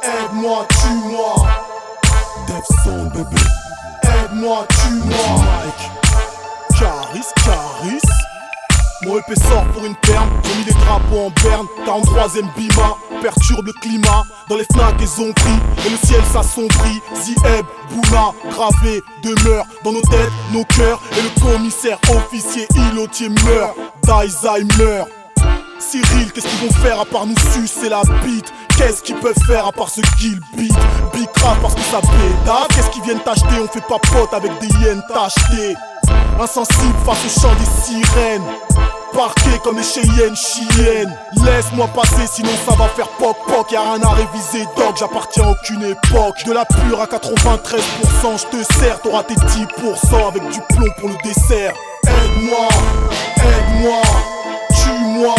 Aide-moi, tue-moi. Def Sound, bébé. Aide-moi, tue-moi. Mike. Caris. Mon épée sort pour une perme. J'ai mis les drapeaux en berne. 43ème Bima perturbe le climat. Dans les Fnac et Zombri, et le ciel s'assombrit. Zieb, Bouna, gravé, demeure dans nos têtes, nos cœurs. Et le commissaire officier Ilotier meurt. D'Alzheimer. Cyril, qu'est-ce qu'ils vont faire à part nous sucer la bite? Qu'est-ce qu'ils peuvent faire à part ce qu'ils beat? Big rap parce que ça pédave. Qu'est-ce qu'ils viennent t'acheter? On fait pas pote avec des hyènes tachetées. Insensible face au chant des sirènes. Parqué comme les Cheyennes chiennes. Laisse-moi passer sinon ça va faire poc-poc. Y'a rien à réviser dog, j'appartiens à aucune époque. De la pure à 93%, je te sers, t'auras tes 10% avec du plomb pour le dessert. Aide-moi, aide-moi, tue-moi.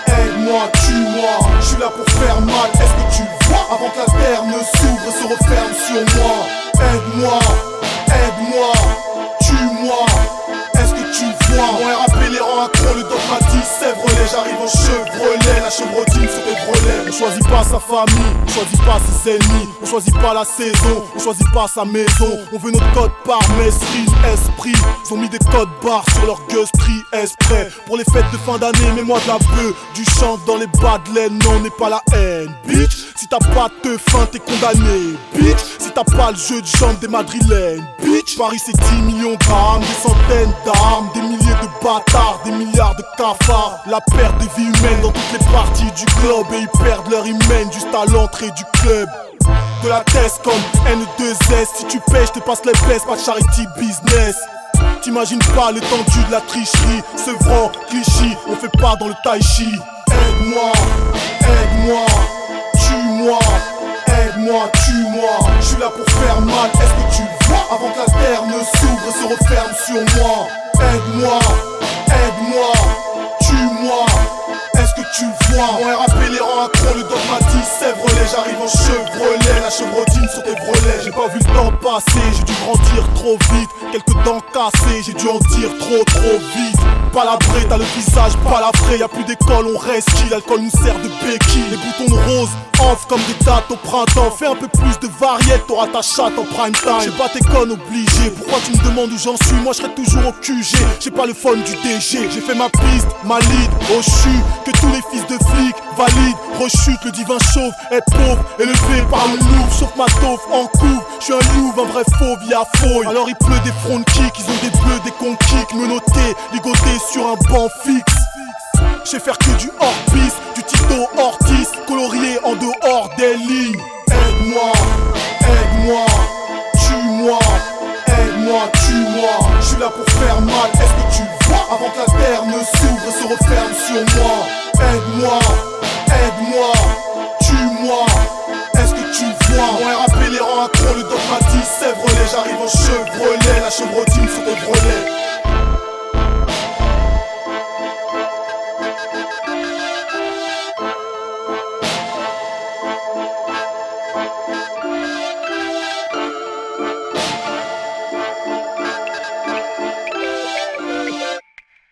Aide-moi, tue-moi. Je suis là pour faire mal, est-ce que tu le vois? Avant que la terre ne s'ouvre et se referme sur moi. Aide-moi, aide-moi, tue-moi. Est-ce que tu le vois? Mon RAP les rend accro, le dogmatique Sèvres-les, j'arrive en Chevrolet. La chevrotine sur tes brelets. On choisit pas sa famille, on choisit pas ses ennemis. On choisit pas la saison, on choisit pas sa maison. On veut notre code par messerie, esprit. Ils ont mis des codes barres sur leur gueusterie, esprit. Pour les fêtes de fin d'année, mets-moi de la bœuf, du chanvre dans les bas de laine. Non, on n'est pas la haine, bitch. Si t'as pas de faim, t'es condamné, bitch. Si t'as pas le jeu de jambes des madrilènes, bitch. Paris c'est 10 millions d'armes, des centaines d'armes, des milliers de bâtards, des milliards de cafards. La perte des vies humaines dans toutes les parties du globe. Et ils perdent leur hymen juste à l'entrée du club. De la test comme N2S. Si tu payes, je te passe les baisses, pas de charity business. T'imagines pas l'étendue de la tricherie. Sevran, Clichy, on fait pas dans le tai chi. Aide-moi, aide-moi, tue-moi. Aide-moi, tue-moi. Je suis là pour faire mal, est-ce que tu le vois? Avant que la terre ne s'ouvre et se referme sur moi. Aide-moi, aide-moi, tue-moi. Est-ce que tu le vois? Mon RAP les rend accro, le dogmatique Sèvres-les, j'arrive en Chevrolet. La chevrotine sur tes brelets. J'ai pas vu le temps passer, j'ai dû grandir trop vite. Quelques dents cassées, j'ai dû en dire trop vite. Palabré, t'as le visage palabré. Y'a plus d'école, on resquille. L'alcool nous sert de béquille. Les boutons roses offrent comme des dates au printemps. Fais un peu plus de variété, t'auras ta chatte en prime time. J'ai pas tes connes obligés. Pourquoi tu me demandes où j'en suis? Moi je serai toujours au QG. J'ai pas le phone du DG. J'ai fait ma piste, ma lead, au chu. Que tous les fils de flics valident. Rechute, le divin chauve est pauvre, élevé par le loup. Sauf ma taupe en couve. J'suis un loup, un vrai faux via fouille. Alors il pleut des front kicks, ils ont des bleus, des con kicks. Menottés, ligotés sur un banc fixe. J'sais faire que du hors-piste, du Tito Ortiz, colorié en dehors des lignes. Aide-moi, aide-moi, tue-moi. Aide-moi, tue-moi. J'suis là pour faire mal, est-ce que tu le vois? Avant que la terre ne s'ouvre et se referme sur moi. Aide-moi, aide-moi, tue-moi. Est-ce que tu le vois? Mon RAP les rend accro, le dogmatique Sèvres-les, j'arrive en Chevrolet. La chevrotine sur tes brelets.